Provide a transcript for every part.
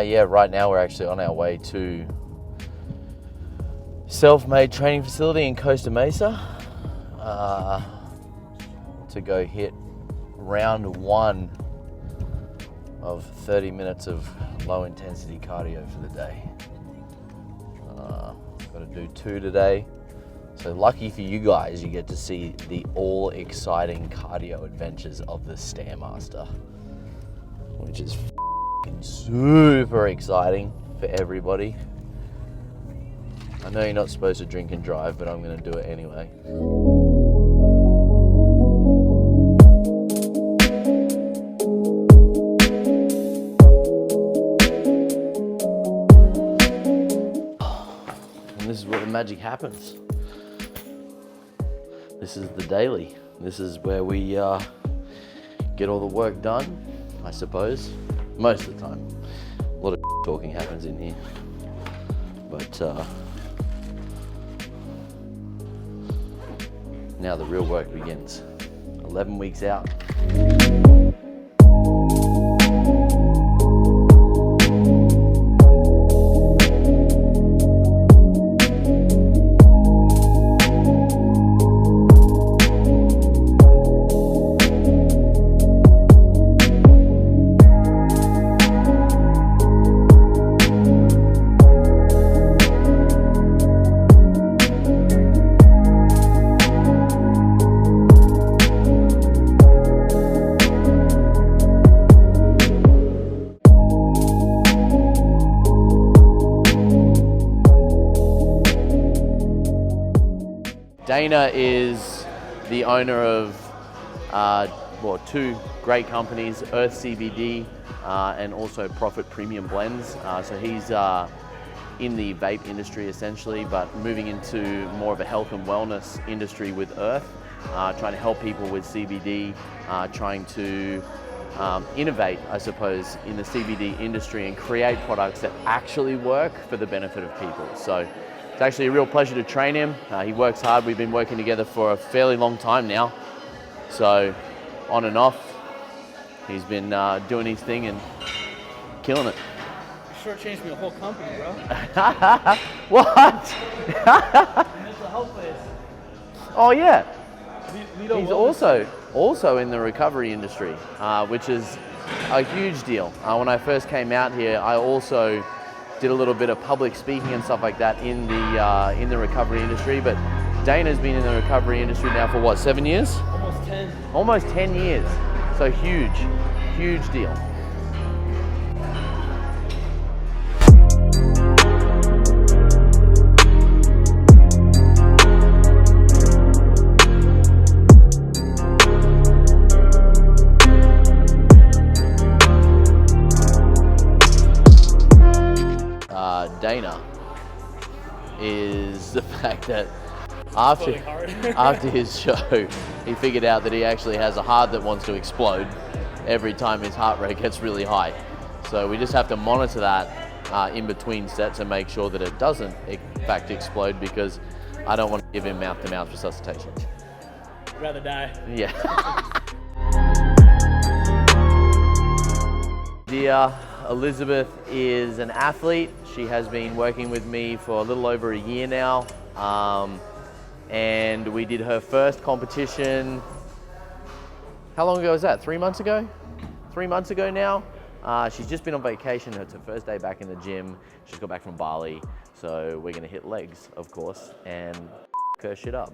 Yeah, right now we're actually on our way to self-made training facility in Costa Mesa to go hit round 1 of 30 minutes of low intensity cardio for the day. Got to do 2 today. So lucky for you guys, you get to see the all-exciting cardio adventures of the Stairmaster, which is super exciting for everybody. I know you're not supposed to drink and drive, but I'm going to do it anyway. And this is where the magic happens. This is the daily. This is where we get all the work done, I suppose. Most of the time. A lot of talking happens in here. But now the real work begins. 11 weeks out. Dana is the owner of 2 great companies, Earth CBD and also Profit Premium Blends. So he's in the vape industry essentially, but moving into more of a health and wellness industry with Earth, trying to help people with CBD, trying to innovate, I suppose, in the CBD industry and create products that actually work for the benefit of people. So it's actually a real pleasure to train him. He works hard. We've been working together for a fairly long time now. So on and off, he's been doing his thing and killing it. You shortchanged me a whole company, bro. What? Mental health place. Oh yeah. He's also in the recovery industry, which is a huge deal. When I first came out here, I also did a little bit of public speaking and stuff like that in the recovery industry. But Dana's been in the recovery industry now for what, 7 years? Almost 10. Almost 10 years. So huge deal. Dana is the fact that after his show, he figured out that he actually has a heart that wants to explode every time his heart rate gets really high. So we just have to monitor that in between sets and make sure that it doesn't in fact explode, because I don't want to give him mouth-to-mouth resuscitation. I'd rather die. Yeah. Elizabeth is an athlete. She has been working with me for a little over a year now. And we did her first competition, how long ago was that? 3 months ago? 3 months ago now. She's just been on vacation. It's her first day back in the gym. She's got back from Bali. So we're gonna hit legs, of course, and her shit up.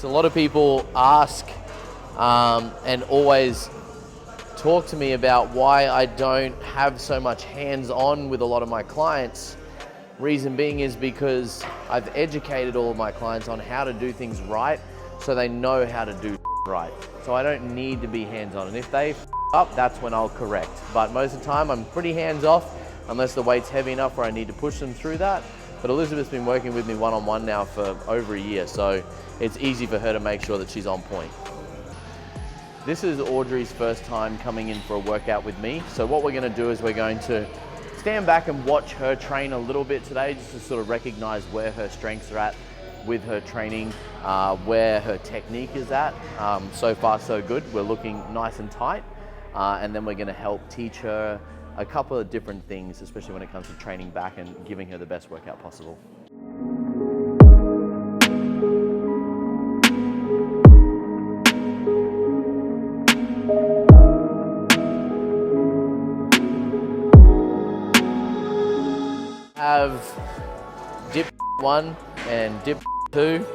A lot of people ask and always talk to me about why I don't have so much hands-on with a lot of my clients. Reason being is because I've educated all of my clients on how to do things right, so they know how to do right. So I don't need to be hands-on, and if they up, that's when I'll correct. But most of the time I'm pretty hands-off, unless the weight's heavy enough where I need to push them through that. But Elizabeth's been working with me one-on-one now for over a year, so it's easy for her to make sure that she's on point. This is Audrey's first time coming in for a workout with me. So what we're gonna do is we're going to stand back and watch her train a little bit today, just to sort of recognize where her strengths are at, with her training, where her technique is at. So far so good. We're looking nice and tight, and then we're going to help teach her a couple of different things, especially when it comes to training back and giving her the best workout possible. Have dip 1 and dip 2.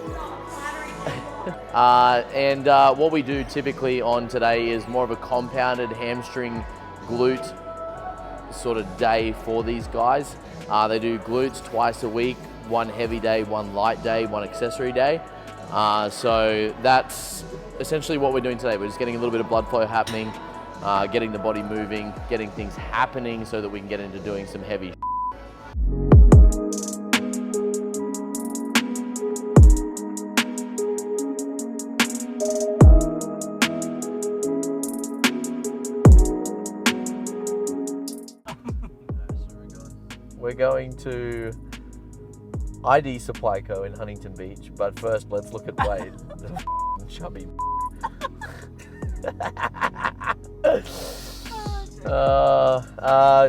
And what we do typically on today is more of a compounded hamstring glute sort of day for these guys. They do glutes twice a week, one heavy day, one light day, one accessory day. So that's essentially what we're doing today. We're just getting a little bit of blood flow happening, getting the body moving, getting things happening so that we can get into doing some heavy. We're going to ID Supply Co in Huntington Beach, but first let's look at Wade, the chubby.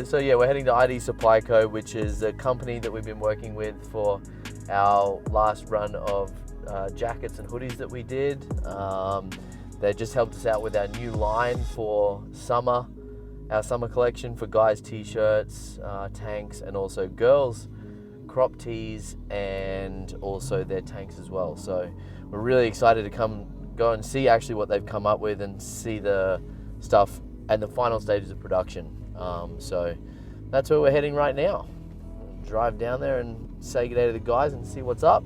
So yeah, we're heading to ID Supply Co, which is a company that we've been working with for our last run of jackets and hoodies that we did. They just helped us out with our new line for summer. Our summer collection for guys t-shirts, tanks, and also girls crop tees, and also their tanks as well. So we're really excited to go and see actually what they've come up with and see the stuff and the final stages of production. So that's where we're heading right now. Drive down there and say good day to the guys and see what's up.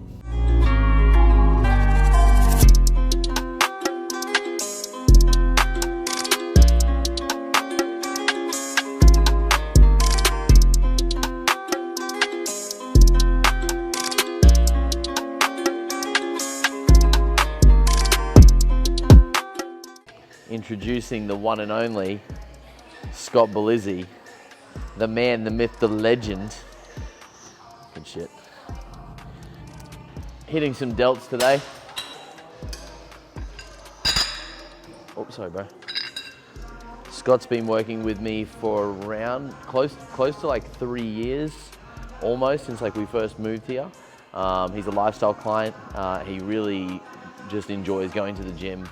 Introducing the one and only Scott Bellizzi, the man, the myth, the legend. Good shit. Hitting some delts today. Oh, sorry, bro. Scott's been working with me for around close to like 3 years, almost, since like we first moved here. He's a lifestyle client. He really just enjoys going to the gym,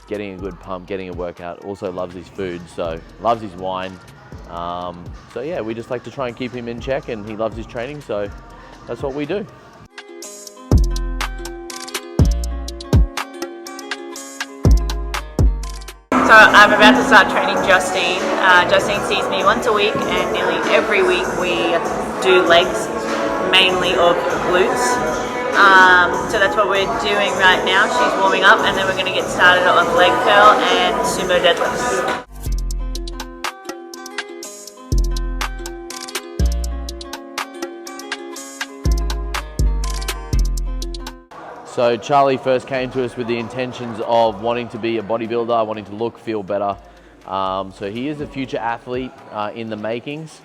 getting a good pump, getting a workout. Also loves his food, so loves his wine. So yeah, we just like to try and keep him in check, and he loves his training, so that's what we do. So I'm about to start training Justine. Justine sees me once a week, and nearly every week we do legs, mainly of glutes. So that's what we're doing right now. She's warming up, and then we're going to get started on leg curl and sumo deadlifts. So Charlie first came to us with the intentions of wanting to be a bodybuilder, wanting to look, feel better. So he is a future athlete in the makings.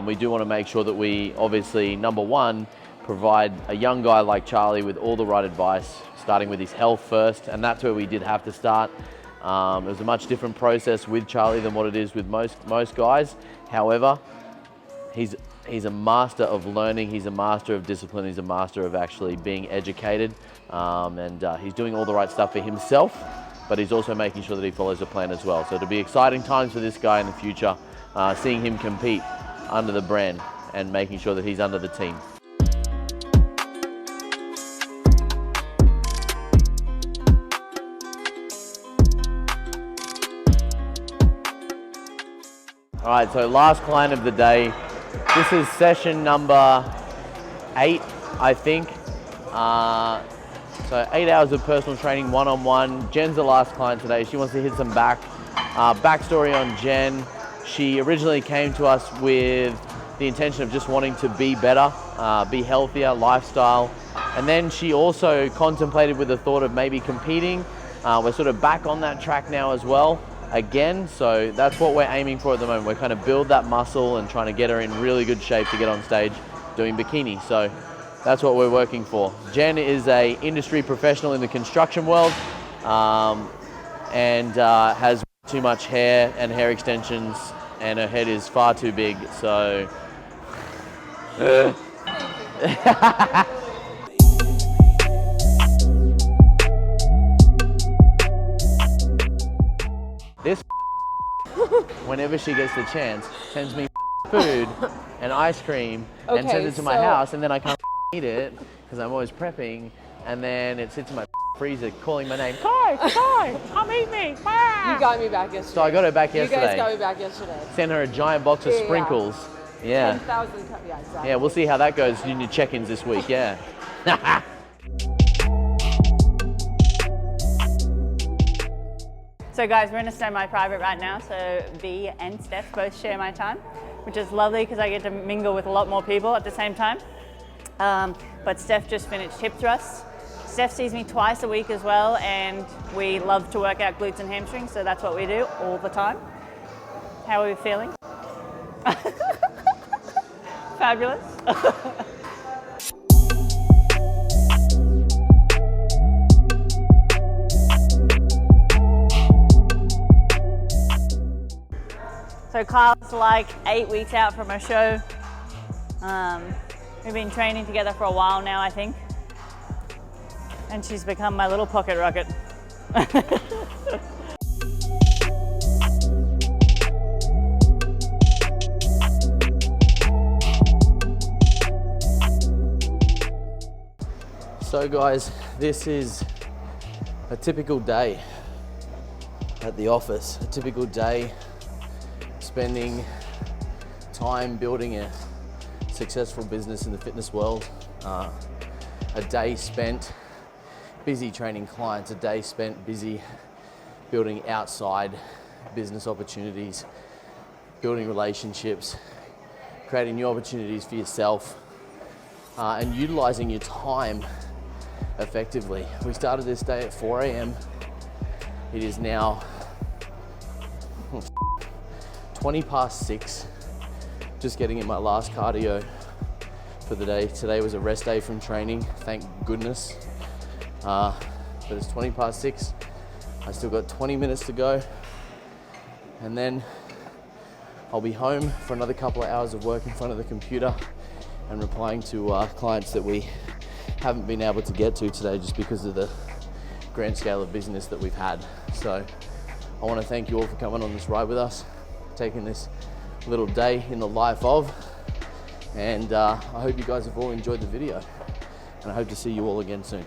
We do want to make sure that we obviously, number one, provide a young guy like Charlie with all the right advice, starting with his health first, and that's where we did have to start. It was a much different process with Charlie than what it is with most guys. However, he's a master of learning, he's a master of discipline, he's a master of actually being educated, and he's doing all the right stuff for himself, but he's also making sure that he follows a plan as well. So it'll be exciting times for this guy in the future, seeing him compete under the brand and making sure that he's under the team. All right, so last client of the day. This is session number 8, I think. So 8 hours of personal training, one-on-one. Jen's the last client today. She wants to hit some backstory on Jen. She originally came to us with the intention of just wanting to be better, be healthier, lifestyle. And then she also contemplated with the thought of maybe competing. We're sort of back on that track now as well. Again, so that's what we're aiming for at the moment. We're kind of build that muscle and trying to get her in really good shape to get on stage doing bikini. So That's what we're working for. Jen is a industry professional in the construction world, and has too much hair and hair extensions, and her head is far too big, so... This whenever she gets the chance, sends me food and ice cream and sends it to my house, and then I can't eat it because I'm always prepping, and then it sits in my freezer calling my name. Kye, come eat me. You got me back yesterday. So I got her back yesterday. You guys got me back yesterday. Send her a giant box of sprinkles. Yeah. 10,000 yeah, exactly. Yeah, we'll see how that goes in your check-ins this week, yeah. So guys, we're in a semi-private right now, so V and Steph both share my time, which is lovely because I get to mingle with a lot more people at the same time. But Steph just finished hip thrusts. Steph sees me twice a week as well, and we love to work out glutes and hamstrings, so that's what we do all the time. How are we feeling? Fabulous. So Kyle's like 8 weeks out from her show. We've been training together for a while now, I think. And she's become my little pocket rocket. So guys, this is a typical day at the office. A typical day spending time building a successful business in the fitness world. A day spent busy training clients, a day spent busy building outside business opportunities, building relationships, creating new opportunities for yourself, and utilizing your time effectively. We started this day at 4 a.m. It is now 20 past 6, just getting in my last cardio for the day. Today was a rest day from training, thank goodness. But it's 20 past 6. I still got 20 minutes to go, and then I'll be home for another couple of hours of work in front of the computer and replying to clients that we haven't been able to get to today just because of the grand scale of business that we've had. So I want to thank you all for coming on this ride with us, taking this little day in the life of, and I hope you guys have all enjoyed the video, and I hope to see you all again soon.